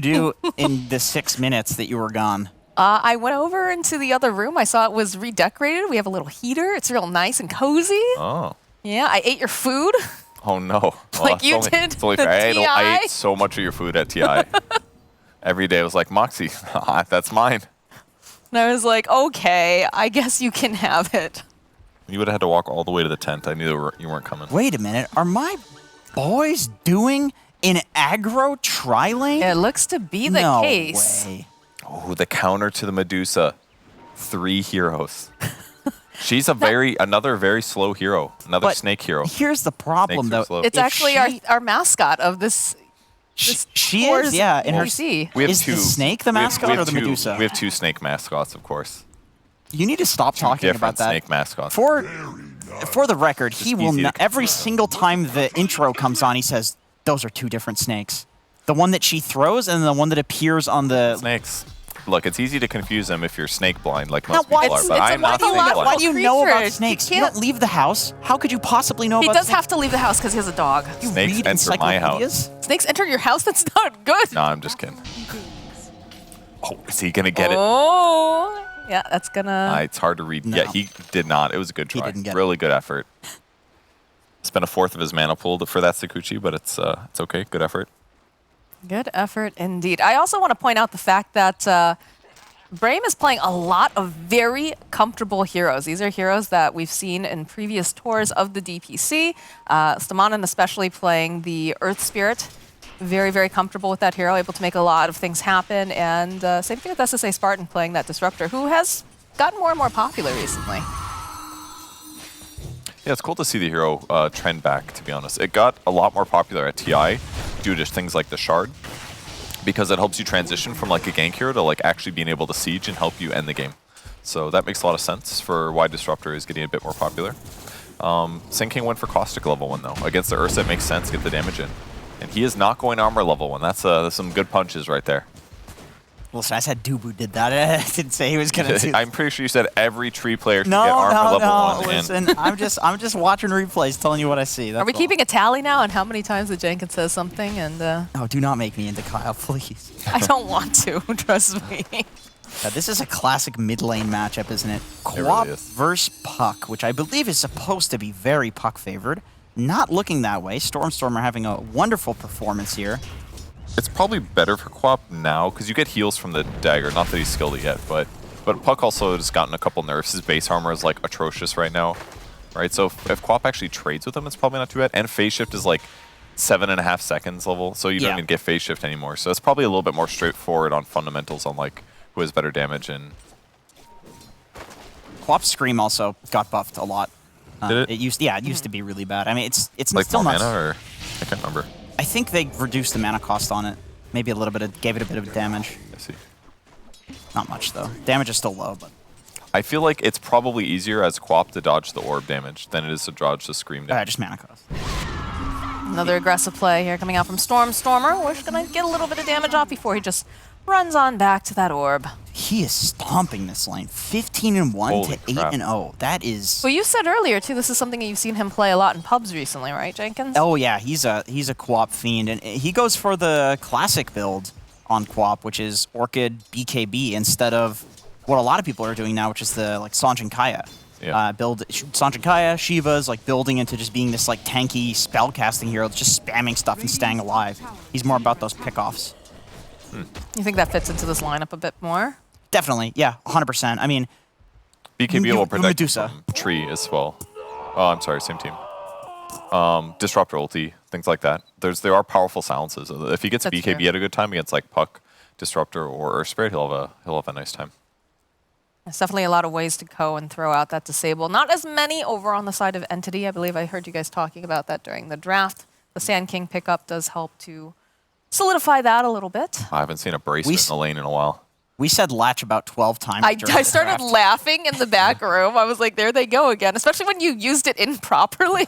do in the 6 minutes that you were gone? I went over into the other room. I saw it was redecorated. We have a little heater. It's real nice and cozy. Oh. Yeah, I ate your food. Oh, no. Like you did It's only the fair. TI? I ate so much of your food at TI. Every day I was like, Moxie, that's mine. And I was like, okay, I guess you can have it. You would have had to walk all the way to the tent. I knew you weren't coming. Wait a minute. Are my boys doing an aggro tri-lane? It looks to be the no case. Way. Oh, the counter to the Medusa. 3 heroes. She's another very slow hero. Another snake hero. Here's the problem, though. It's actually our mascot of this. She is, yeah. In her, we have is two. the snake the mascot or the Medusa? We have 2 snake mascots, of course. You need to stop talking about that. Snake mascots. For the record, he will not. Every single time the intro comes on, he says, "Those are 2 different snakes. The one that she throws and the one that appears on the snakes." Look, it's easy to confuse them if you're snake blind, like most now, people are, but I'm not snake blind. Why do you know about snakes? You don't leave the house. How could you possibly know about snakes? He does have to leave the house because he has a dog. Snakes enter my house. Snakes enter your house? That's not good. No, I'm just kidding. Oh, is he going to get it? Oh, yeah, that's going to... It's hard to read. No. Yeah, he did not. It was a good try. He didn't get really good effort. Spent a 4th of his mana pool for that Sakuchi, but it's okay. Good effort. Good effort indeed. I also want to point out the fact that Brame is playing a lot of very comfortable heroes. These are heroes that we've seen in previous tours of the DPC. Stamanen especially playing the Earth Spirit. Very, very comfortable with that hero, able to make a lot of things happen. And same thing with SSA Spartan playing that Disruptor, who has gotten more and more popular recently. Yeah, it's cool to see the hero trend back, to be honest. It got a lot more popular at TI due to things like the Shard, because it helps you transition from like a gank hero to like actually being able to siege and help you end the game. So that makes a lot of sense for why Disruptor is getting a bit more popular. Sin King went for Caustic level 1 though. Against the Ursa, it makes sense, get the damage in. And he is not going armor level 1. That's some good punches right there. Listen, I said Dubu did that. I didn't say he was going to do that. I'm pretty sure you said every tree player should get armor level 1. Listen, I'm just watching replays, telling you what I see. Are we keeping a tally now on how many times that Jenkins says something? And no, do not make me into Kyle, please. I don't want to, trust me. Yeah, this is a classic mid lane matchup, isn't it? Quap versus Puck, which I believe is supposed to be very Puck favored. Not looking that way. Stormstormer having a wonderful performance here. It's probably better for Quap now, because you get heals from the dagger. Not that he's skilled it yet, but Puck also has gotten a couple nerfs. His base armor is like atrocious right now, right? So if Quap actually trades with him, it's probably not too bad. And phase shift is like 7.5 seconds level, so you don't even get phase shift anymore. So it's probably a little bit more straightforward on fundamentals on like who has better damage. And Quap's Scream also got buffed a lot. Did it? It used to be really bad. I mean, it's like still not. Mana, or I can't remember. I think they reduced the mana cost on it. Maybe a little bit gave it a bit of damage. I see. Not much though. Damage is still low, but I feel like it's probably easier as Quap to dodge the orb damage than it is to dodge the Scream damage. Just mana cost. Another aggressive play here coming out from Stormstormer. We're just gonna get a little bit of damage off before he just runs on back to that orb. He is stomping this lane. 15-1 to 8-0. That is. Well, you said earlier too. This is something that you've seen him play a lot in pubs recently, right, Jenkins? Oh yeah, he's a Quap fiend, and he goes for the classic build on Quap, which is Orchid BKB instead of what a lot of people are doing now, which is the like Sanjin Kaya. Yeah. Build Sanjin Kaya, Shiva's like building into just being this like tanky spellcasting hero that's just spamming stuff and staying alive. He's more about those pickoffs. You think that fits into this lineup a bit more? Definitely, yeah, 100%. I mean, BKB will protect Medusa. from tree as well. Oh, I'm sorry, same team. Disruptor ulti, things like that. There are powerful silences. If he gets BKB at a good time against like Puck, Disruptor, or Earth Spirit, he'll have a nice time. There's definitely a lot of ways to go and throw out that disable. Not as many over on the side of Entity. I believe I heard you guys talking about that during the draft. The Sand King pickup does help to solidify that a little bit. I haven't seen a bracelet in the lane in a while. We said latch about 12 times. I started laughing in the back room. I was like, there they go again, especially when you used it improperly.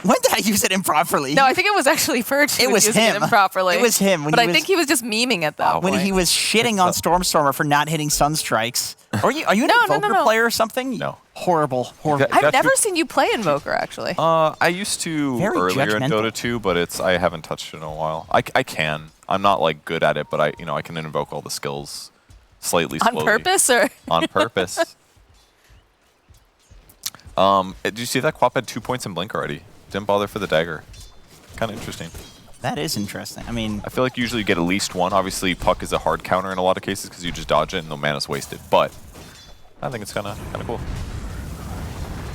When did I use it improperly? No, I think it was actually Purge. It was him. It improperly. It was him. But I think he was just memeing at that point. When he was shitting on Stormstormer for not hitting Sunstrikes. Are you an Invoker player or something? No. Horrible. I've never seen you play Invoker, actually. I used to earlier in judgmental. Dota 2, but I haven't touched it in a while. I can. I'm not like good at it, but I can invoke all the skills slightly slowly. On purpose or? On purpose. Did you see that Quap had 2 points in Blink already? Didn't bother for the dagger. Kind of interesting. That is interesting. I mean, I feel like usually you get at least one. Obviously, Puck is a hard counter in a lot of cases because you just dodge it and no mana's wasted. But I think it's kind of cool.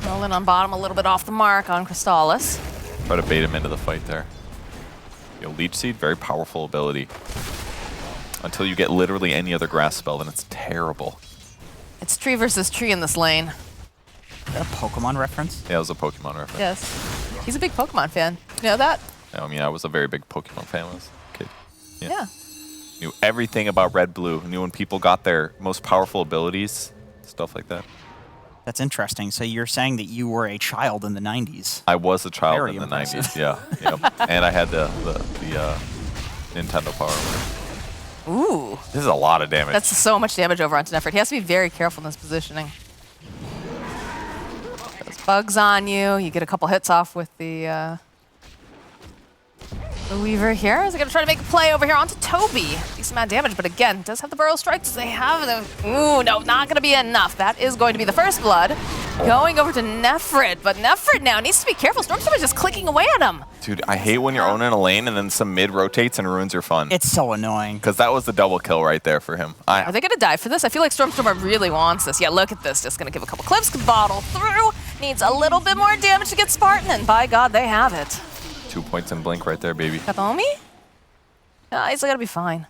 Rolling on bottom a little bit off the mark on Crystallis. Try to bait him into the fight there. Leech Seed, very powerful ability. Until you get literally any other grass spell, then it's terrible. It's tree versus tree in this lane. Is that a Pokemon reference? Yeah, it was a Pokemon reference. Yes. He's a big Pokemon fan. You know that? Yeah, I mean, I was a very big Pokemon fan when I was a kid. Yeah. Knew everything about Red Blue. Knew when people got their most powerful abilities, stuff like that. That's interesting. So you're saying that you were a child in the 90s. I was a child Very in the impressive. 90s, yeah. Yep. And I had the Nintendo Power. Ooh. This is a lot of damage. That's so much damage over onto Nefert. He has to be very careful in his positioning. Those bugs on you. You get a couple hits off with the Weaver here. Is he going to try to make a play over here onto Toby? Decent amount of damage, but again, does have the burrow strikes. They have them. Ooh, no, not going to be enough. That is going to be the first blood. Going over to Nefrit, but Nefrit now needs to be careful. Stormstormer is just clicking away at him. Dude, I hate when you're owning a lane and then some mid rotates and ruins your fun. It's so annoying. Because that was the double kill right there for him. Are they going to die for this? I feel like Stormstormer really wants this. Yeah, look at this. Just going to give a couple clips, bottle through. Needs a little bit more damage to get Spartan, and by God, they have it. 2 points in Blink right there, baby. Katomi? He's got to be fine.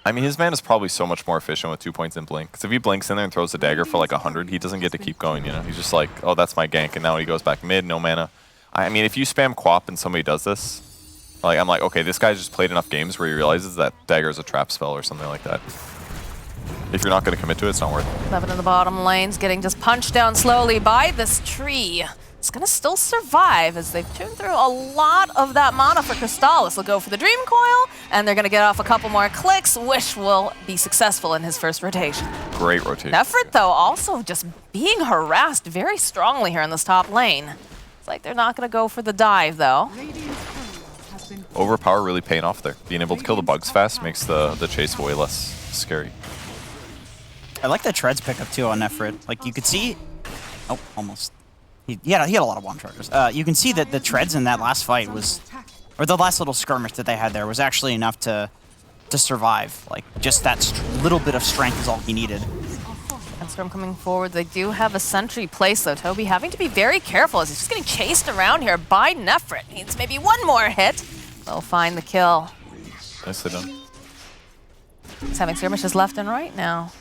I mean, his man is probably so much more efficient with 2 points in Blink. Because if he blinks in there and throws a dagger for like 100, he doesn't get to keep going, you know? He's just like, oh, that's my gank, and now he goes back mid, no mana. I mean, if you spam Quap and somebody does this, like, I'm like, okay, this guy's just played enough games where he realizes that dagger is a trap spell or something like that. If you're not going to commit to it, it's not worth it. 11 in the bottom lanes, getting just punched down slowly by this tree. It's going to still survive as they've chewed through a lot of that mana for Crystallis. They'll go for the Dream Coil, and they're going to get off a couple more clicks. Wish will be successful in his first rotation. Great rotation. Nefrit, though, also just being harassed very strongly here in this top lane. It's like they're not going to go for the dive, though. Overpower really paying off there. Being able to kill the bugs fast makes the chase way less scary. I like that Treads pickup, too, on Nefrit. Like, you could see... Oh, almost. He had a lot of one chargers. You can see that the treads in that last fight was, or the last little skirmish that they had there was actually enough to survive. Like, just that little bit of strength is all he needed. And Storm coming forward. They do have a sentry place, though. Toby having to be very careful as he's just getting chased around here by Nefrit. Needs maybe one more hit. They'll find the kill. Nicely done. He's having skirmishes left and right now.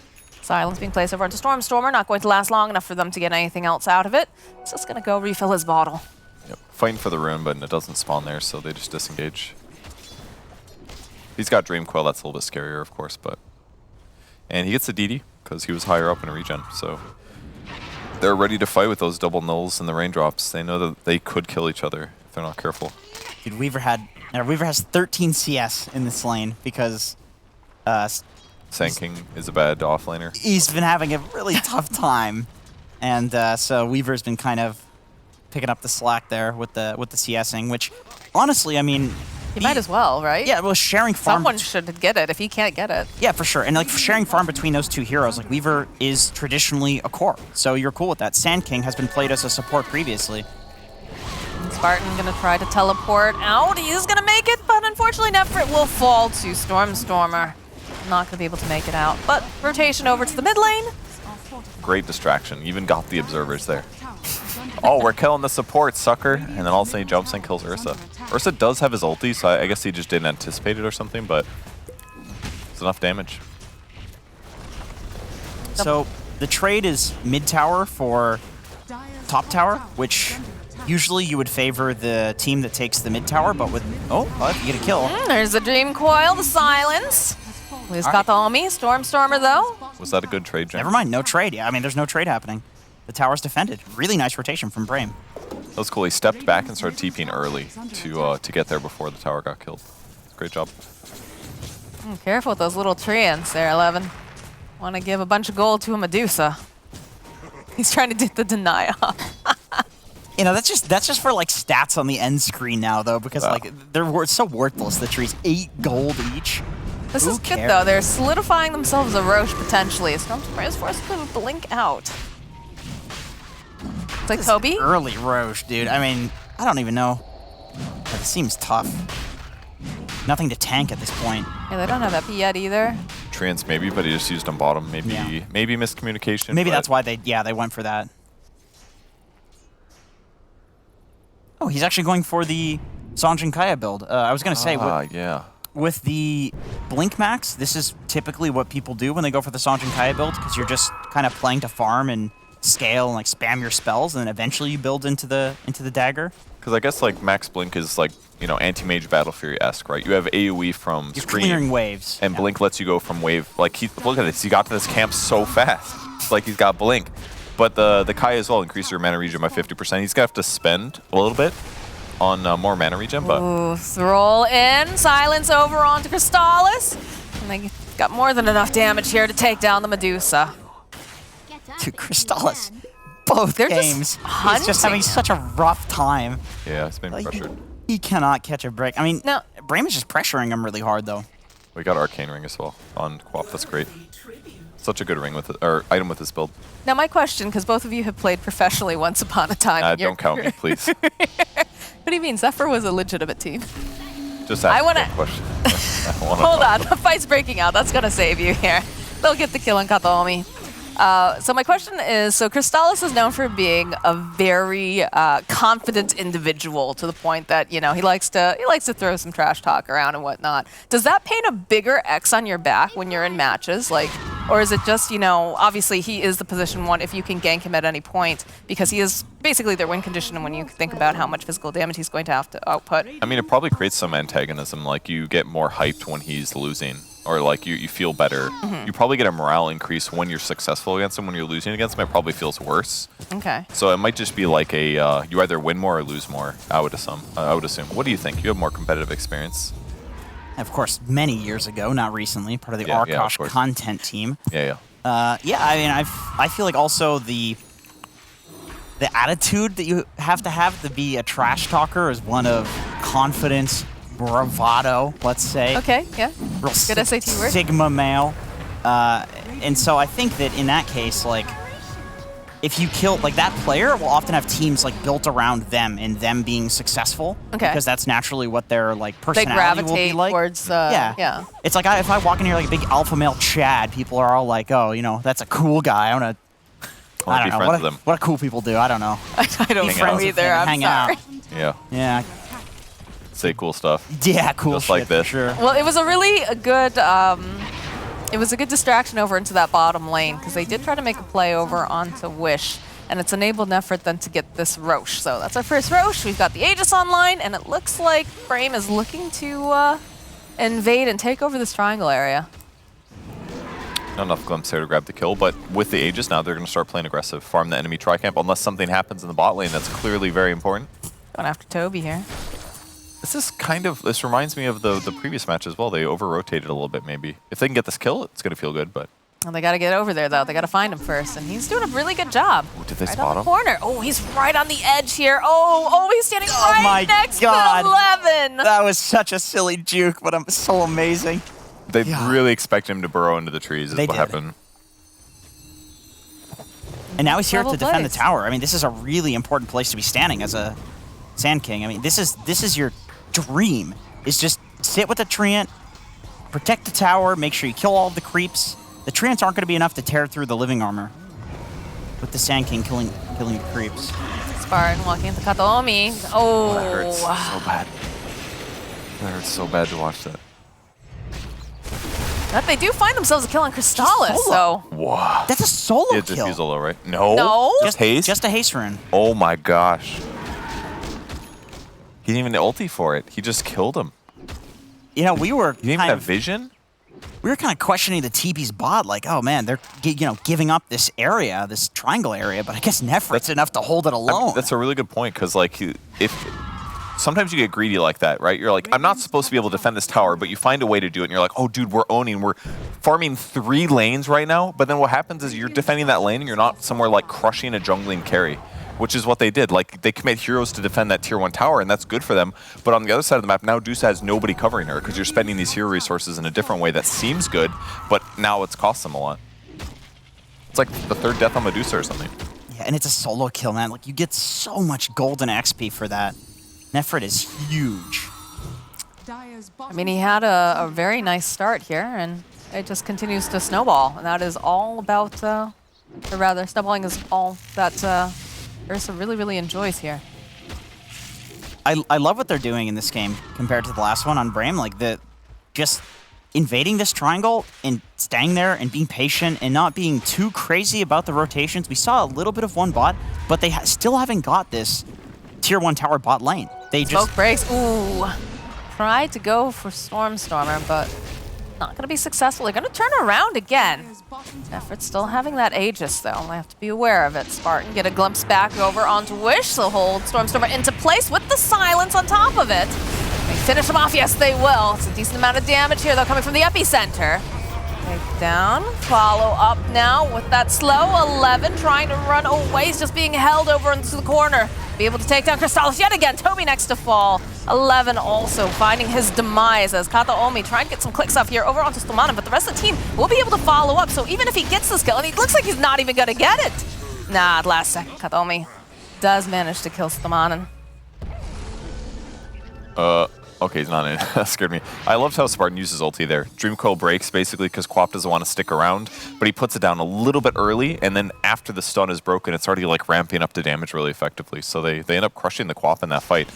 Silence being placed over onto Stormstormer. Not going to last long enough for them to get anything else out of it. He's just going to go refill his bottle. Yep. Fighting for the rune, but it doesn't spawn there, so they just disengage. He's got Dream Coil, that's a little bit scarier, of course, but... And he gets the DD, because he was higher up in regen, so... They're ready to fight with those double nulls and the raindrops. They know that they could kill each other if they're not careful. Dude, Weaver has 13 CS in this lane because... Sand King is a bad offlaner. He's been having a really tough time, and so Weaver's been kind of picking up the slack there with the CSing, which honestly, I mean, He might as well, right? Yeah, well, sharing farm. Someone should get it if he can't get it. Yeah, for sure, and like sharing farm between those two heroes, like Weaver is traditionally a core, so you're cool with that. Sand King has been played as a support previously. And Spartan gonna try to teleport out. He's gonna make it, but unfortunately Nefrit will fall to Stormstormer. Not gonna be able to make it out, but rotation over to the mid lane. Great distraction. Even got the observers there. Oh, we're killing the support, sucker. And then all of a sudden he jumps and kills Ursa. Ursa does have his ulti, so I guess he just didn't anticipate it or something, but it's enough damage. So the trade is mid tower for top tower, which usually you would favor the team that takes the mid tower, but with... Oh, well, you get a kill. There's the Dream Coil, the silence. We've got the Omi, Stormstormer though. Was that a good trade, Jen? Never mind, no trade. Yeah, I mean, there's no trade happening. The tower's defended. Really nice rotation from Brame. That was cool. He stepped back and started TPing early to get there before the tower got killed. Great job. Careful with those little treants there, 11. Want to give a bunch of gold to a Medusa. He's trying to do the deny off. You know, that's just for like stats on the end screen now though, because like they're so worthless. The trees, 8 gold each. This Who is good cares? though. They're solidifying themselves a Roche potentially. Stormstormer is forced to blink out. It's like Toby. Early Roche, dude. I mean, I don't even know. But it seems tough. Nothing to tank at this point. Yeah, they don't have Epi yet either. Treants maybe, but he just used on bottom. Maybe maybe miscommunication. Maybe but that's why they went for that. Oh, he's actually going for the Sanjin Kaya build. I was gonna say, yeah. with the Blink Max, this is typically what people do when they go for the Sanjin Kaya build, because you're just kind of playing to farm and scale and like spam your spells, and then eventually you build into the dagger. Because I guess like Max Blink is like, you know, anti-mage Battle Fury-esque, right? You have AoE from You're Scream, clearing waves. and Blink lets you go from wave. Like look at this, he got to this camp so fast. It's like he's got Blink. But the Kaya as well increases your mana regen by 50%. He's gonna have to spend a little bit on more mana regen, but Ooh, throw in, silence over onto Crystallis. And they got more than enough damage here to take down the Medusa. To Crystallis, both They're just games. He's hunting just having him. such a rough time. yeah, it's been Like, pressured. he cannot catch a break. I mean, No. Brame is just pressuring him really hard though. We got Arcane Ring as well on Quaff. That's great. Such a good ring with it, or item with this build. Now my question, because both of you have played professionally once upon a time. in your Don't count me, career. please. What do you mean? Zephyr was a legitimate team. Just I ask wanna- that question. I wanna Hold talk. on, the fight's breaking out. That's gonna save you here. They'll get the kill on Kataomi. So my question is, so Crystallis is known for being a very confident individual, to the point that, you know, he likes to throw some trash talk around and whatnot. Does that paint a bigger X on your back when you're in matches, like, or is it just, you know, obviously he is the position one if you can gank him at any point, because he is basically their win condition, and when you think about how much physical damage he's going to have to output. I mean, it probably creates some antagonism. Like, you get more hyped when he's losing, or like you feel better. You probably get a morale increase when you're successful against him. When you're losing against him, it probably feels worse. Okay. So it might just be like a you either win more or lose more. I would assume. What do you think? You have more competitive experience. Of course, many years ago, not recently, part of the Yeah, of Arkosh course. content team. Yeah. Yeah, I mean, I feel like also the attitude that you have to be a trash talker is one of confidence, bravado, let's say. Okay, yeah. Real Good SAT word. Sigma male. And so I think that in that case, like, if you kill, like, that player will often have teams, like, built around them and them being successful. Okay. Because that's naturally what their, like, They personality will be gravitate like. towards, yeah. It's like if I walk in here like a big alpha male Chad, people are all like, oh, you know, that's a cool guy. I don't Be know. friends with him. What do cool people do? I don't know. I don't Hang know out. either, I'm Hang sorry. out. Yeah. Yeah. Say cool stuff. Yeah, cool Just shit, like this. for sure. Well, it was a really good, it was a good distraction over into that bottom lane, because they did try to make a play over onto Wish, and it's enabled Nefert then to get this Roche. So that's our first Roche. We've got the Aegis online, and it looks like Brame is looking to invade and take over this triangle area. Not enough glimpse there to grab the kill, but with the Aegis now, they're going to start playing aggressive, farm the enemy tri-camp, unless something happens in the bot lane that's clearly very important. Going after Toby here. This reminds me of the previous match as well. They over-rotated a little bit, maybe. If they can get this kill, it's going to feel good, but... Well, they got to get over there, though. They got to find him first, and he's doing a really good job. Ooh, did they Right spot on the him? corner. Oh, he's right on the edge here. Oh, he's standing Oh my right next God. to 11. That was such a silly juke, but I'm so amazing. They Yeah. really expect him to burrow into the trees, is They what did. happened. And now he's here Double to defend the plays. tower. I mean, this is a really important place to be standing as a Sand King. I mean, this is your dream. Is just sit with the Treant, protect the tower, make sure you kill all of the creeps. The Treants aren't going to be enough to tear through the living armor. With the Sand King killing the creeps. Spartan walking into Kataomi. Oh, That hurts so bad. That hurts so bad to watch that. But they do find themselves a kill on Crystallis, Solo. so... Wow. That's a solo He had kill. defusal though, right? No. No. Just haste? Just a haste rune. Oh my gosh. He didn't even ulti for it. He just killed him. You know, we were He didn't even kind have of vision? questioning the TP's bot, like, oh man, they're giving up this area, this triangle area, but I guess Nefrit's enough to hold it alone. That's a really good point, because like, if sometimes you get greedy like that, right? You're like, I'm not supposed to be able to defend this tower, but you find a way to do it, and you're like, oh dude, we're farming 3 lanes right now, but then what happens is you're defending that lane, and you're not somewhere like crushing a jungling carry. which is what they did. Like, they commit heroes to defend that tier 1 tower, and that's good for them. But on the other side of the map, now Deuce has nobody covering her because you're spending these hero resources in a different way that seems good, but now it's cost them a lot. It's like the 3rd death on Medusa or something. Yeah, and it's a solo kill, man. Like, you get so much golden XP for that. Nefrit is huge. I mean, he had a very nice start here, and it just continues to snowball. And that is all about, or rather, snowballing is all that Ursa really, really enjoys here. I love what they're doing in this game compared to the last one on Brame. Like, just invading this triangle and staying there and being patient and not being too crazy about the rotations. We saw a little bit of one bot, but they still haven't got this tier 1 tower bot lane. They Smoke just breaks. Ooh. Tried to go for Stormer, but not going to be successful. They're going to turn around again. Nefrit's still having that Aegis, though. I have to be aware of it. Spartan get a glimpse back over onto Wish. They'll hold Stormer into place with the silence on top of it. They finish him off. Yes, they will. It's a decent amount of damage here, though, coming from the epicenter. Take down. Follow up now with that slow 11 trying to run away. He's just being held over into the corner. Be able to take down Crystallis yet again. Toby next to fall. 11 also finding his demise as Kataomi trying to get some clicks off here over onto Stomana, but the rest of the team will be able to follow up. So even if he gets this kill, and he looks like he's not even going to get it. Nah, at last second, Kataomi does manage to kill Stomanen. Okay, he's not in. That scared me. I loved how Spartan uses ulti there. Dream Coil breaks basically because Quap doesn't want to stick around, but he puts it down a little bit early, and then after the stun is broken, it's already like ramping up the damage really effectively. So they end up crushing the Quap in that fight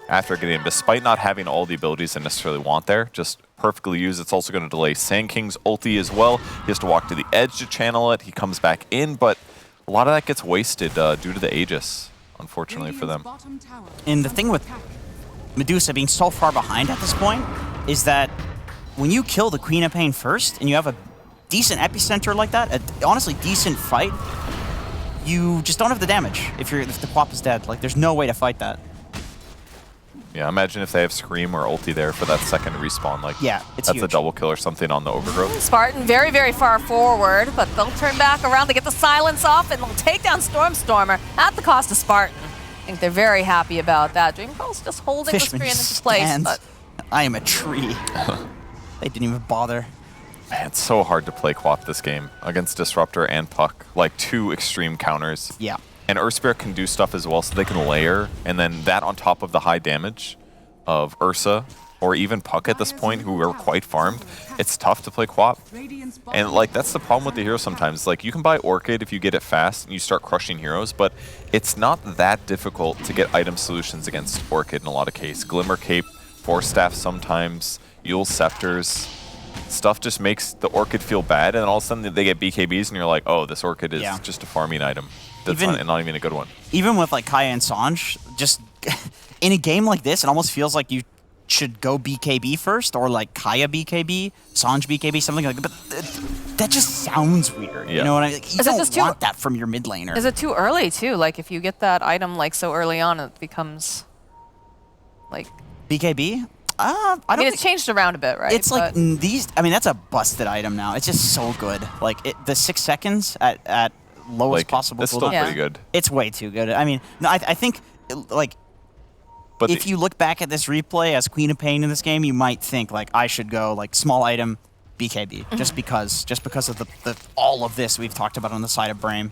after getting in, despite not having all the abilities they necessarily want there. Just perfectly used. It's also going to delay Sand King's ulti as well. He has to walk to the edge to channel it. He comes back in, but a lot of that gets wasted due to the Aegis, unfortunately for them. And the thing with Medusa being so far behind at this point is that when you kill the Queen of Pain first and you have a decent epicenter like that, an honestly decent fight, you just don't have the damage if the Quap is dead. Like, there's no way to fight that. Yeah, imagine if they have Scream or ulti there for that second respawn. Like, yeah, it's that's huge. a double kill or something on the Overgrowth. Spartan very, very far forward, but they'll turn back around to get the silence off, and they'll take down Stormer at the cost of Spartan. I think they're very happy about that. Dreamcoil's just holding Fishman the screen into place. stands. But I am a tree. They didn't even bother. Man, it's so hard to play Quap this game against Disruptor and Puck. Like, 2 extreme counters. Yeah. And Earth Spirit can do stuff as well, so they can layer, and then that on top of the high damage of Ursa, or even Puck at this point, who are quite farmed. It's tough to play Quap. And, like, that's the problem with the hero sometimes. Like, you can buy Orchid if you get it fast and you start crushing heroes, but it's not that difficult to get item solutions against Orchid in a lot of cases. Glimmer Cape, Force Staff sometimes, Yule Scepters. Stuff just makes the Orchid feel bad, and then all of a sudden they get BKBs and you're like, oh, this Orchid is just a farming item. That's not even a good one. Even with, like, Kaya and Sanj, just in a game like this, it almost feels like you should go BKB first, or like Kaya BKB, Sanj BKB, something like that. But that just sounds weird. Yeah. You know what I mean? Like, you don't want that from your mid laner. Is it too early too? Like, if you get that item like so early on, it becomes like BKB. I mean, it's changed around a bit, right? It's like these. I mean, that's a busted item now. It's just so good. Like the 6 seconds at lowest possible. It's still pretty good. It's way too good. I mean, no, I think like. But if you look back at this replay as Queen of Pain in this game, you might think like I should go like small item BKB just because of the all of this we've talked about on the side of Brame.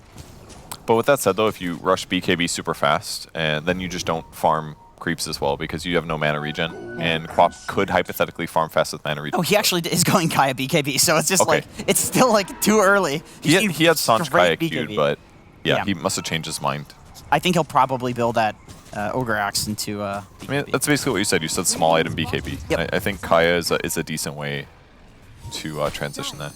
But with that said, though, if you rush BKB super fast, and then you just don't farm creeps as well because you have no mana regen, and Quap could hypothetically farm fast with mana regen. Oh, he actually is going Kaya BKB, so it's just like it's still like too early. He had Sanj Kaya queued, but yeah, he must have changed his mind. I think he'll probably build that Ogre Axe into BKB. I mean, that's basically what you said. You said small item BKB. Yep. I think Kaya is a decent way to transition that.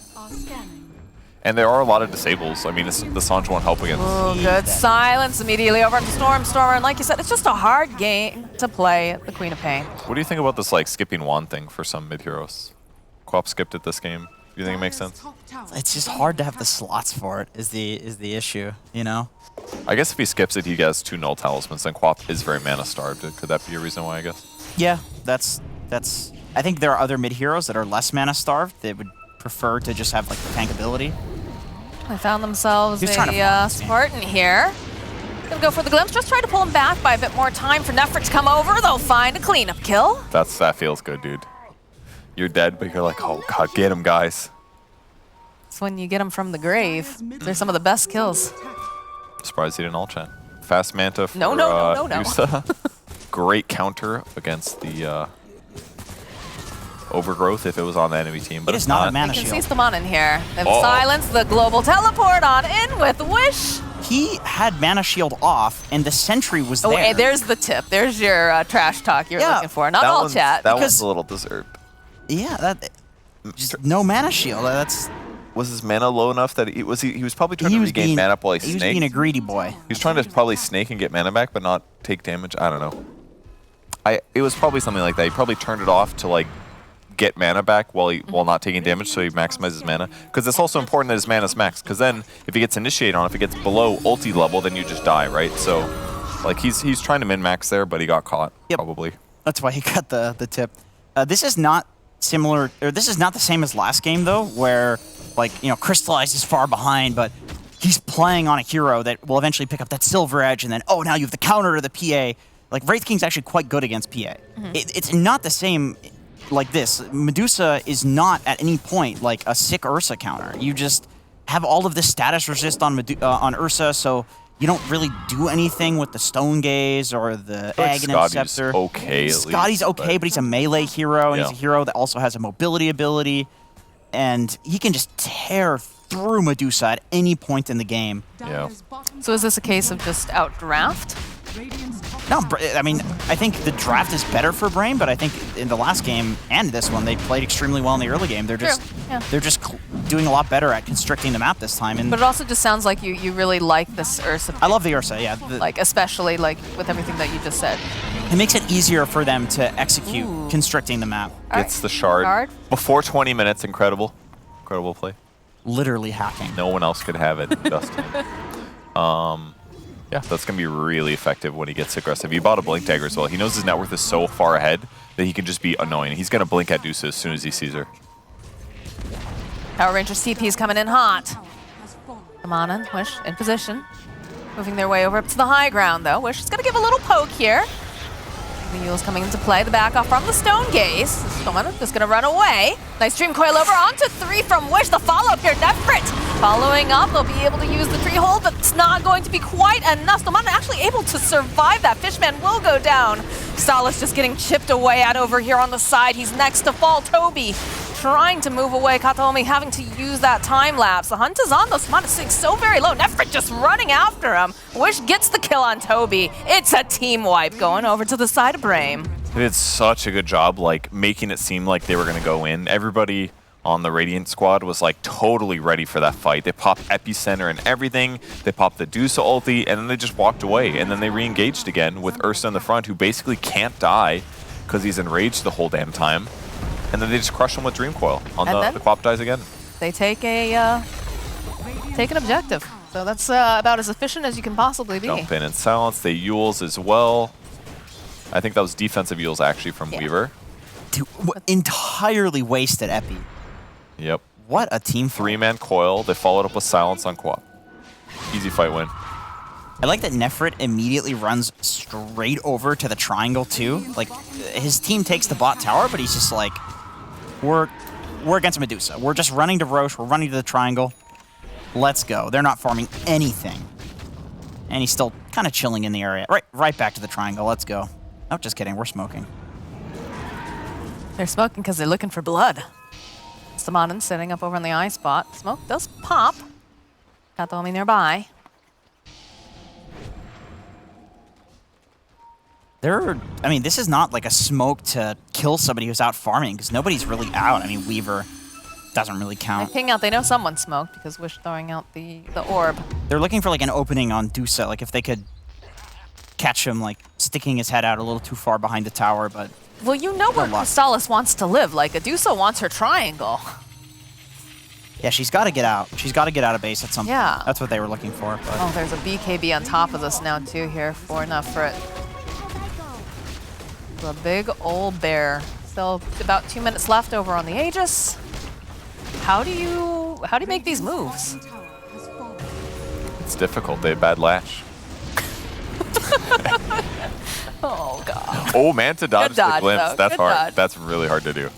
And there are a lot of disables. I mean, the Sanj won't help against. Oh, good silence immediately over to Stormer. And like you said, it's just a hard game to play the Queen of Pain. What do you think about this like skipping wand thing for some mid heroes? Quap skipped it this game. Do you think it makes sense? It's just hard to have the slots for it. Is the issue? You know. I guess if he skips it, he has 2 null talismans. Then Quap is very mana starved. Could that be a reason why? I guess. Yeah, that's. I think there are other mid heroes that are less mana starved. They would prefer to just have like the tank ability. They found themselves a Spartan here. Gonna go for the glimpse. Just try to pull him back by a bit more time for Nefrit to come over. They'll find a cleanup kill. That feels good, dude. You're dead, but you're like, oh god, get him, guys. It's when you get them from the grave. They're some of the best kills. Surprised he didn't all chat. Fast Manta for No. Usa. Great counter against the overgrowth if it was on the enemy team. But It is not a mana You can shield. see Stamon in here. They've silenced the global teleport on in with Wish. He had mana shield off, and the sentry was there. Oh, hey, there's the tip. There's your trash talk you're looking for. Not all chat. That Because- one's a little deserved. Yeah, that just no mana shield. That's Was his mana low enough that he was probably trying to regain mana while he was snaked? being a greedy boy. He was trying to probably snake and get mana back, but not take damage. I don't know. It was probably something like that. He probably turned it off to like get mana back while not taking damage, so he maximizes mana. Because it's also important that his mana's max. Because then if he gets initiate on, if it gets below ulti level, then you just die, right? So like he's trying to min max there, but he got caught probably. That's why he got the tip. This is not similar, or this is not the same as last game though, where like Crystallize is far behind, but he's playing on a hero that will eventually pick up that silver edge, and then now you have the counter to the PA. Like Wraith King's actually quite good against PA. It's not the same like this. Medusa is not at any point like a sick Ursa counter. You just have all of this status resist on Ursa, so you don't really do anything with the Stone Gaze or the Aghanim Scepter. Okay, Scotty's okay, but he's a melee hero, and he's a hero that also has a mobility ability, and he can just tear through Medusa at any point in the game. Yeah. So is this a case of just outdraft? No, I mean, I think the draft is better for Brame, but I think in the last game and this one, they played extremely well in the early game. They're just doing a lot better at constricting the map this time. And But it also just sounds like you really like this Ursa. I love the Ursa, yeah. Like especially like with everything that you just said. It makes it easier for them to execute constricting the map. Gets the shard before 20 minutes. Incredible play. Literally hacking. No one else could have it, just him. Yeah, that's going to be really effective when he gets aggressive. He bought a Blink Dagger as well. He knows his net worth is so far ahead that he can just be annoying. He's going to blink at Dusa as soon as he sees her. Power Rangers TP's coming in hot. Come on in, Wish in position. Moving their way over up to the high ground though. Wish is going to give a little poke here. The Yule's coming into play. The back off from the Stone Gaze. Stoneman just going to run away. Nice Dream Coil over onto 3 from Wish. The follow-up here, Nefrit. Following up, they'll be able to use the tree hold, but it's not going to be quite enough. Stoneman actually able to survive that. Fishman will go down. Stalis just getting chipped away at over here on the side. He's next to fall. Toby trying to move away. Kataomi having to use that time lapse. The hunt is on though. Stoneman is sitting so very low. Nefrit just running after him. Wish gets the kill on Toby. It's a team wipe going over to the side of Brame. They did such a good job like making it seem like they were going to go in. Everybody on the Radiant squad was like totally ready for that fight. They popped Epicenter and everything. They popped the Dusa ulti, and then they just walked away. And then they re-engaged again with Ursa in the front, who basically can't die because he's enraged the whole damn time. And then they just crush him with Dream Coil on the Quap dies again. They take an objective. So that's about as efficient as you can possibly be. Jump in and silence. They Yules as well. I think that was defensive Yules actually from Weaver. Dude, entirely wasted Epi. Yep. What a team fight. 3-man coil. They followed up with silence on Quap. Easy fight win. I like that Nefrit immediately runs straight over to the triangle too. Like his team takes the bot tower, but he's just like, we're against Medusa. We're just running to Roche. We're running to the triangle. Let's go. They're not farming anything. And he's still kind of chilling in the area. Right back to the triangle. Let's go. Oh, just kidding. We're smoking. They're smoking because they're looking for blood. Samanan sitting up over on the eye spot. Smoke does pop. Kataomi nearby. I mean, this is not like a smoke to kill somebody who's out farming, because nobody's really out. I mean, Weaver doesn't really count. They ping out. They know someone smoked because Wish throwing out the orb. They're looking for like an opening on Dusa, like if they could catch him like sticking his head out a little too far behind the tower, but... Well, you know where Crystallis wants to live. Like, Adusa wants her triangle. Yeah, she's got to get out. She's got to get out of base at some point. Yeah. That's what they were looking for. But. Oh, there's a BKB on top of this now, too, here for Nefrit. The big old bear. Still about 2 minutes left over on the Aegis. How do you make these moves? It's difficult. They have bad latch. Oh, God. Oh, man, to dodge dodge, the glimpse. though. That's Good hard. dodge. That's really hard to do.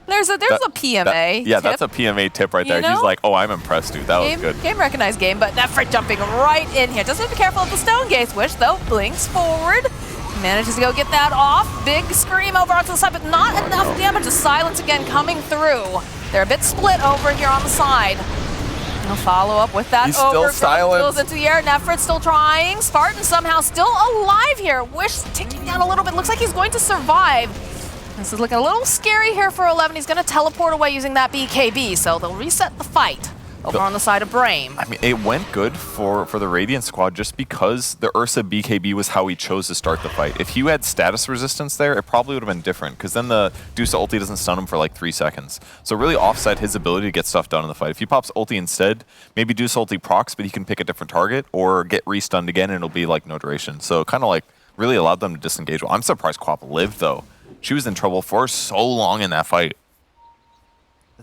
There's a PMA Yeah, tip. that's a PMA tip right there. You know? He's like, oh, I'm impressed, dude. That was good. Game recognized game, but Nefrit jumping right in here. Just have to be careful of the stone gates, which, though, blinks forward. Manages to go get that off. Big scream over onto the side, but not enough damage. The silence again coming through. They're a bit split over here on the side. He'll follow up with that. He's still silent. Goes into the air. Nefrit still trying. Spartan somehow still alive here. Wish ticking down a little bit. Looks like he's going to survive. This is looking a little scary here for 11. He's going to teleport away using that BKB, so they'll reset the fight over on the side of Brame. I mean, it went good for the Radiant squad just because the Ursa BKB was how he chose to start the fight. If he had status resistance there, it probably would have been different because then the Dusa ulti doesn't stun him for like 3 seconds. So really offset his ability to get stuff done in the fight. If he pops ulti instead, maybe Dusa ulti procs, but he can pick a different target or get restunned again and it'll be like no duration. So kind of like really allowed them to disengage well. I'm surprised Quap lived though. She was in trouble for so long in that fight.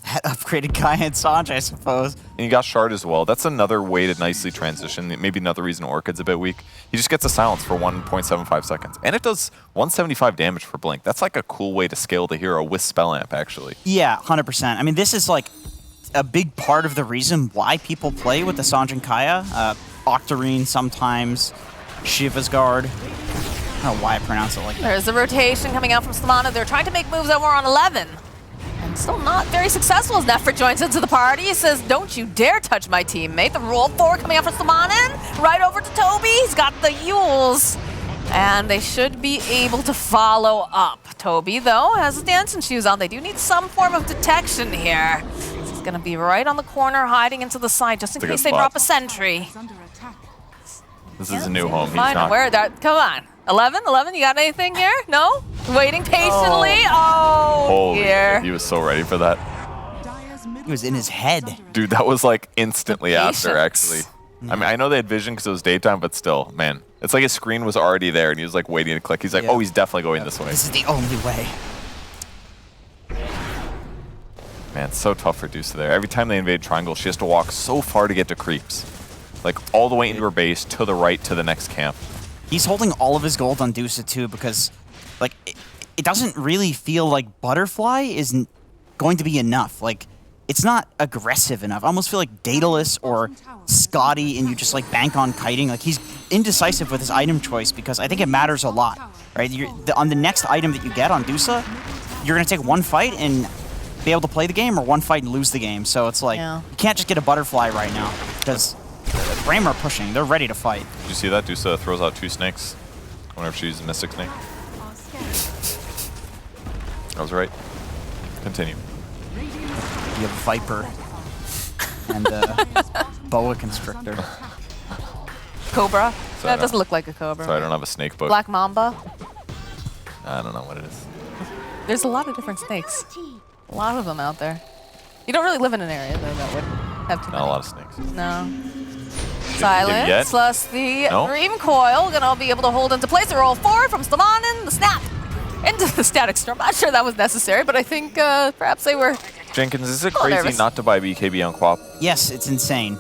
That upgraded guy and Sanj, I suppose. And you got Shard as well. That's another way to nicely transition. Maybe another reason Orchid's a bit weak. He just gets a silence for 1.75 seconds. And it does 175 damage for Blink. That's like a cool way to scale the hero with Spell Amp, actually. Yeah, 100%. I mean, this is like a big part of the reason why people play with the Sanj and Kaya. Octarine sometimes, Shiva's Guard. I don't know why I pronounce it like that. There's a rotation coming out from Slamana. They're trying to make moves over on 11. And still not very successful as Nefrit joins into the party. He says, don't you dare touch my teammate. The roll forward coming out from Slamana. Right over to Toby. He's got the Yules. And they should be able to follow up. Toby, though, has his dancing shoes on. They do need some form of detection here. He's going to be right on the corner, hiding into the side, just in case they drop a sentry. This is a new home. He's Fine, not. where that? Come on. 11, you got anything here? No? Waiting patiently? Oh, Holy dear. shit, he was so ready for that. It was in his head. Dude, that was like instantly The after, actually. patience. I mean, I know they had vision because it was daytime, but still, man. It's like his screen was already there and he was like waiting to click. He's like, Yeah. oh, he's definitely going this way. This is the only way. Man, it's so tough for Dusa there. Every time they invade Triangle, she has to walk so far to get to creeps. Like all the way into her base, to the right, to the next camp. He's holding all of his gold on Dusa too because, like, it doesn't really feel like Butterfly is going to be enough. Like, it's not aggressive enough. I almost feel like Daedalus or Scotty and you just, like, bank on kiting. Like, he's indecisive with his item choice because I think it matters a lot, right? On the next item that you get on Dusa, you're going to take one fight and be able to play the game or one fight and lose the game. So it's like, you can't just get a Butterfly right now because Brame are pushing. They're ready to fight. Did you see that? Dusa throws out 2 snakes whenever she uses Mystic Snake. I was right. Continue. You have Viper and Boa Constrictor. Cobra? So That doesn't look like a cobra. So I don't have a snake book. Black Mamba? I don't know what it is. There's a lot of different snakes. A lot of them out there. You don't really live in an area, though, that would have too Not many. a lot of snakes. No. Yet? Silence, plus the No? Dream Coil, gonna be able to hold into place. The roll forward from Stamanen, the snap into the Static Storm. Not sure that was necessary, but I think perhaps they were. Jenkins, is it little crazy nervous. not to buy BKB on Quap? Yes, it's insane.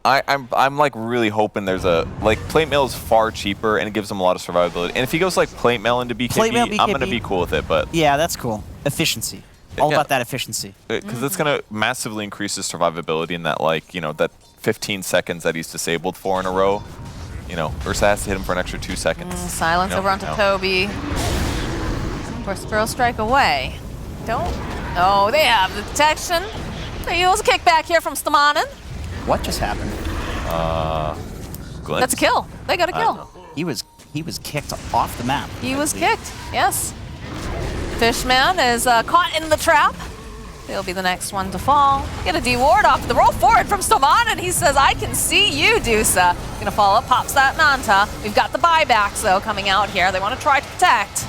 I'm like really hoping there's a plate mail is far cheaper and it gives him a lot of survivability. And if he goes like plate mail into BKB, Plate mail I'm gonna BKB. be cool with it. But Yeah, that's cool. Efficiency. All Yeah. about that efficiency. because it's gonna massively increase his survivability in that that 15 seconds that he's disabled for in a row. Ursa has to hit him for an extra 2 seconds. Silence over onto No. Toby. Of course, Sparrow strike away. Don't. Oh, they have the detection. They use a kickback here from Stamanen. What just happened? Glimpse. That's a kill. They got a I don't know. kill. He was kicked off the map. He was kicked. Yes. Fishman is caught in the trap. He'll be the next one to fall. Get a D-ward off the roll forward from Stamanen. He says, I can see you, Dusa. Gonna follow up, pops that Manta. We've got the buybacks, though, coming out here. They want to try to protect.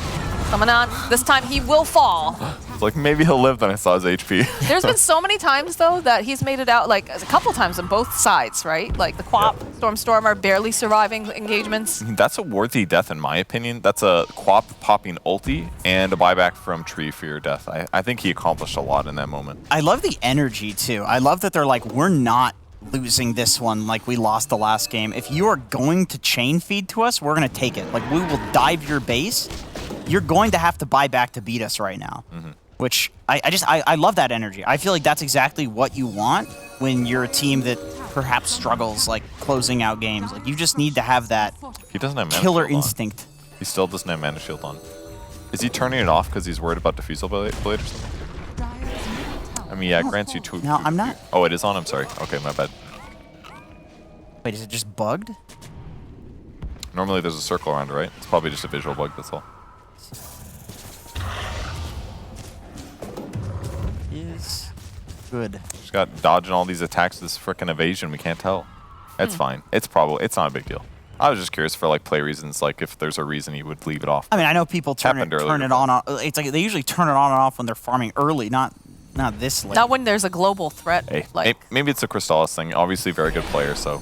Stamanen, this time he will fall. It's like maybe he'll live. Then I saw his HP. There's been so many times, though, that he's made it out, like, a couple times on both sides, right? Like, the Quap, Stormstormer barely surviving engagements. That's a worthy death in my opinion. That's a Quap popping ulti and a buyback from Tree for your death. I think he accomplished a lot in that moment. I love the energy too. I love that they're like, we're not losing this one like we lost the last game. If you are going to chain feed to us, we're going to take it. Like, we will dive your base. You're going to have to buy back to beat us right now. Which, I love that energy. I feel like that's exactly what you want when you're a team that perhaps struggles, like, closing out games. Like, you just need to have that He doesn't have mana killer shield on. instinct. He still doesn't have mana shield on. Is he turning it off because he's worried about Diffusal Blade or something? I mean, yeah, it grants you two. No, I'm not. Oh, it is on? I'm sorry. Okay, my bad. Wait, is it just bugged? Normally there's a circle around it, right? It's probably just a visual bug, that's all. Is good. Just got dodging all these attacks with this frickin' evasion, we can't tell. It's fine. It's not a big deal. I was just curious for like play reasons, like if there's a reason you would leave it off. I mean, I know people turn it on. It's like they usually turn it on and off when they're farming early, not this late. Not when there's a global threat. Hey, Like, maybe it's a Crystallis thing. Obviously, very good player, so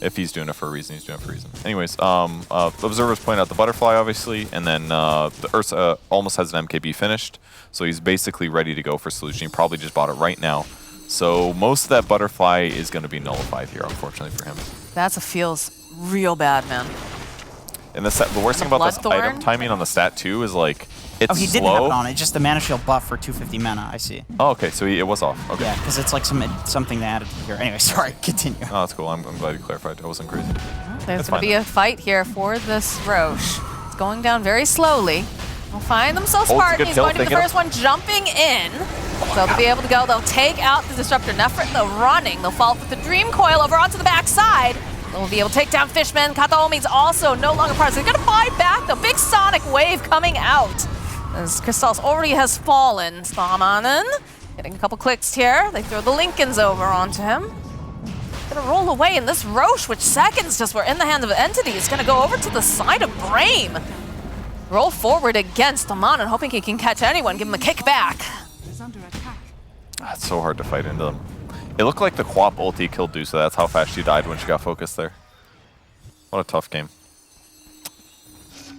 if he's doing it for a reason, he's doing it for a reason. Anyways, observers point out the butterfly, obviously, and then the Ursa almost has an MKB finished, so he's basically ready to go for solution. He probably just bought it right now. So most of that butterfly is going to be nullified here, unfortunately for him. that feels real bad, man. And the worst thing about this Bloodthorn? item timing on the stat too is like it's Oh, he slow. didn't have it on. It's just the mana shield buff for 250 mana. I see. Oh, okay, so it was off. Okay. Yeah, because it's like something they added here. Anyway, sorry. Continue. Oh, that's cool. I'm glad you clarified. I wasn't crazy. There's That's going to be fine. a fight here for this Roche. It's going down very slowly. They'll find themselves Oh, it's a Spartan. good He's kill. going to be They the get first one jumping in. So they'll be able to go. They'll take out the Disruptor Nefrit. They'll running. They'll follow with the Dream Coil over onto the backside. They'll be able to take down Fishman. Kataomi's also no longer part. So they're going to buy back the big Sonic Wave coming out. As Crystals already has fallen. Stamanen getting a couple clicks here. They throw the Lincolns over onto him. Gonna roll away, and this Roche, which seconds just were in the hands of Entity, is gonna go over to the side of Brame. Roll forward against Stamanen, hoping he can catch anyone, give him a kick back. It's so hard to fight into them. It looked like the Quap ulti killed Dusa. That's how fast she died when she got focused there. What a tough game.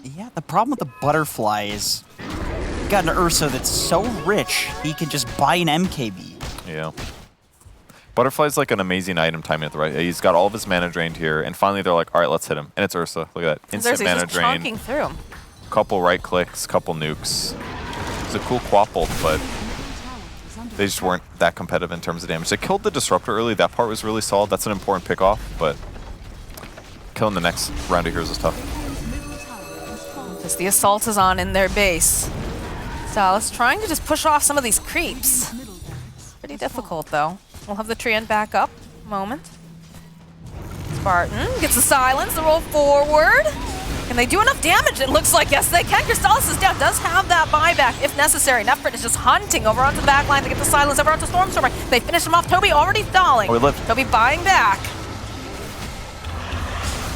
Yeah, the problem with the butterfly is you got an Ursa that's so rich he can just buy an MKB. Yeah. Butterfly's like an amazing item timing at the right. He's got all of his mana drained here, and finally they're like, all right, let's hit him. And it's Ursa. Look at that. Instant He's mana just drain. chonking through him. Couple right clicks, couple nukes. It's a cool Quap ult, but they just weren't that competitive in terms of damage. They killed the Disruptor early. That part was really solid. That's an important pickoff, but killing the next round of heroes is tough. As the assault is on in their base. Salas trying to just push off some of these creeps. Pretty difficult, though. We'll have the Treant back up. Moment. Spartan gets the silence, the roll forward. Can they do enough damage? It looks like yes, they can. Crystallis is down, does have that buyback if necessary. Nefrit is just hunting over onto the back line to get the silence over onto Stormstormer. They finish him off. Toby already stalling. Oh, he lived. Toby buying back.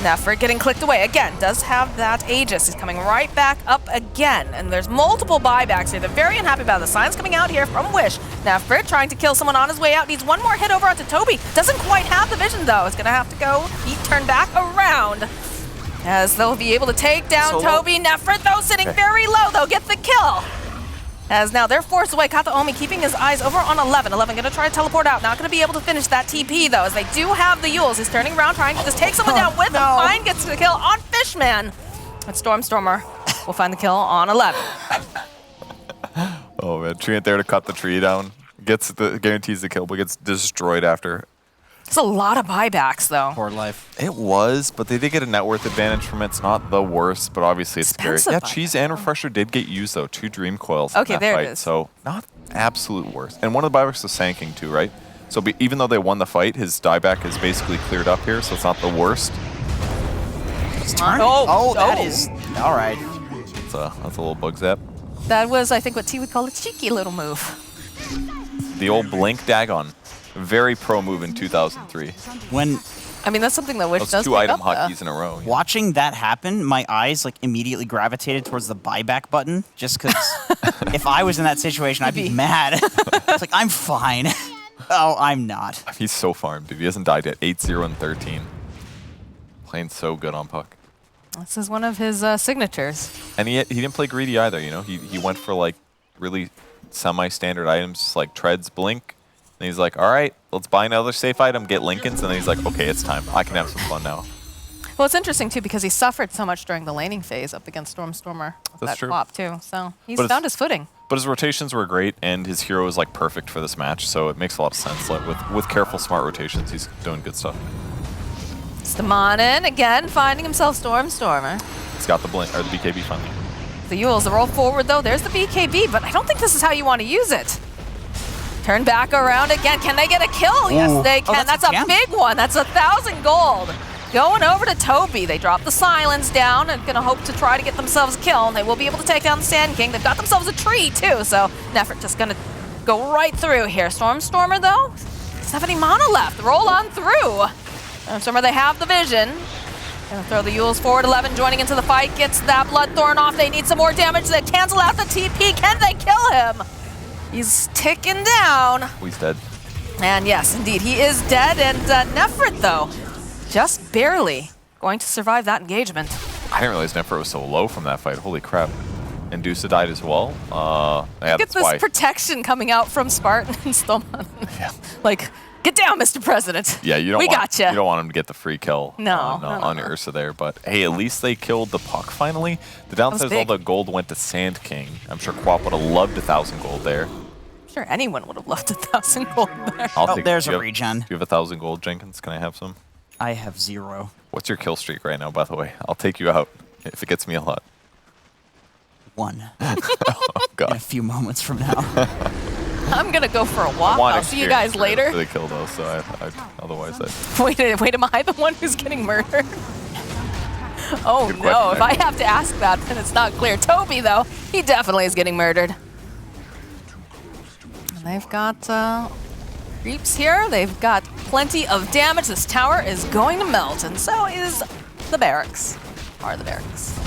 Nefrit getting clicked away. Again, does have that Aegis. He's coming right back up again. And there's multiple buybacks here. They're very unhappy about it. The silence coming out here from Wish. Nefrit trying to kill someone on his way out. Needs one more hit over onto Toby. Doesn't quite have the vision, though. It's going to have to go. He turned back around. As they'll be able to take down Toby. Nefrit, though, sitting very low. They'll get the kill. As now they're forced away. Kataomi keeping his eyes over on 11. 11 going to try to teleport out. Not going to be able to finish that TP, though, as they do have the Yules. He's turning around, trying to just take someone down with him. Fine gets the kill on Fishman. But Stormstormer will find the kill on 11. Oh man, Treant there to cut the tree down. Guarantees the kill, but gets destroyed after. It's a lot of buybacks, though. Poor life. It was, but they did get a net worth advantage from it. It's not the worst, but obviously it's very... Expensive Yeah, buyback. Cheese and Refresher did get used, though. 2 Dream Coils in Okay, that there fight, it is. so not absolute worst. And one of the buybacks was Sanking, too, right? So even though they won the fight, his dieback is basically cleared up here, so it's not the worst. That is... All right. That's a little bug zap. That was, I think, what T would call a cheeky little move. The old Blink Dagon. Very pro move in 2003. When I mean, that's something that Wish Those does 2 pick item up, though. hotkeys in a row. Yeah. watching that happen, my eyes like immediately gravitated towards the buyback button, just because if I was in that situation, I'd be mad. It's like, I'm fine. Oh, I'm not. He's so farmed, dude. He hasn't died yet. 8-0 and 13. Playing so good on puck. This is one of his signatures. And he didn't play greedy either, you know? He went for, like, really semi-standard items, like Treads, Blink, And he's like, all right, let's buy another safe item, get Lincoln's, and then he's like, okay, it's time. I can have some fun now. Well, it's interesting, too, because he suffered so much during the laning phase up against Stormstormer. That's true. Flop, too. So he's But found his footing. But his rotations were great, and his hero is like perfect for this match, so it makes a lot of sense. Like with careful, smart rotations, he's doing good stuff. Stamanen, again, finding himself Stormstormer. He's got the blink, or the BKB finally. The Yules, the roll forward, though. There's the BKB, but I don't think this is how you want to use it. Turn back around again. Can they get a kill? Yes, they can. that's that's a big one. That's 1,000 gold. Going over to Toby. They drop the silence down and gonna hope to try to get themselves a kill. And they will be able to take down the Sand King. They've got themselves a tree too, so Nefert just gonna go right through here. Stormstormer though, doesn't have any mana left. Roll on through. Stormstormer, they have the vision. Gonna throw the Yules forward. 11 joining into the fight, gets that Bloodthorn off. They need some more damage. They cancel out the TP. Can they kill him? He's ticking down. Oh, he's dead. And yes, indeed, he is dead. And Nefert though, just barely going to survive that engagement. I didn't realize Nefert was so low from that fight. Holy crap. And Dusa died as well. Yeah, Get that's this why. protection coming out from Spartan and Stoman. Yeah. Like, get down, Mr. President. Yeah, you don't We want, gotcha. You don't want him to get the free kill No, on no. Ursa there. But hey, at least they killed the puck finally. The downside is all big. the gold went to Sand King. I'm sure Quap would have loved 1,000 gold there. I'm sure anyone would have left 1,000 gold there. I'll take, there's do a you have- regen. Do you have 1,000 gold, Jenkins? Can I have some? I have 0. What's your kill streak right now, by the way? I'll take you out if it gets me a lot. 1. Oh, In God. a few moments from now. I'm gonna go for a walk. Want I'll see you guys experience later. for the kill, though, so otherwise I'd... Wait, am I the one who's getting murdered? Oh Good no, question. if I have to ask that, then it's not clear. Toby, though, he definitely is getting murdered. And they've got creeps here. They've got plenty of damage. This tower is going to melt, and so is the barracks. Are the barracks.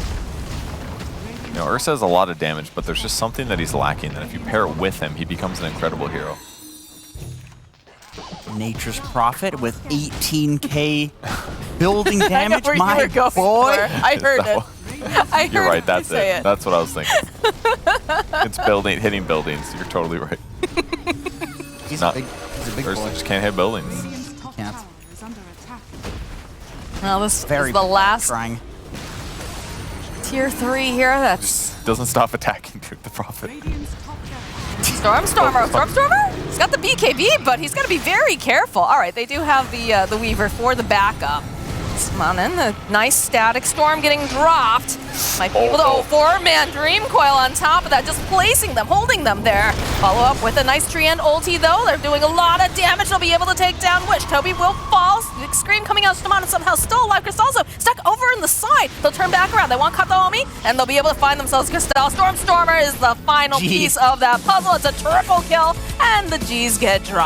You know, Ursa has a lot of damage, but there's just something that he's lacking, and if you pair it with him, he becomes an incredible hero. Nature's Prophet with 18k building I know damage. where you My were going boy. for. I heard it. I heard You're right, you that's say it. That's what I was thinking. It's hitting buildings. You're totally right. He's Not- a big Ursa boy. just can't hit buildings. Can't. Well, this Very is the last trying. tier 3 here. That's Doesn't stop attacking the Prophet. Stormstormer. Stormstormer? He's got the BKB, but he's got to be very careful. All right, they do have the Weaver for the backup. Come on in, the nice static storm getting dropped. Might be able to, Oh, no. 4-man Dream Coil on top of that, just placing them, holding them there. Follow up with a nice tree end ulti though. They're doing a lot of damage. They'll be able to take down Witch. Toby will fall. Big Scream coming out. Stamana somehow still alive. Cristalzo stuck over in the side. They'll turn back around. They want Kataomi, and they'll be able to find themselves Cristal. Stormstormer is the final Gee. piece of that puzzle. It's a triple kill, and the G's get dropped.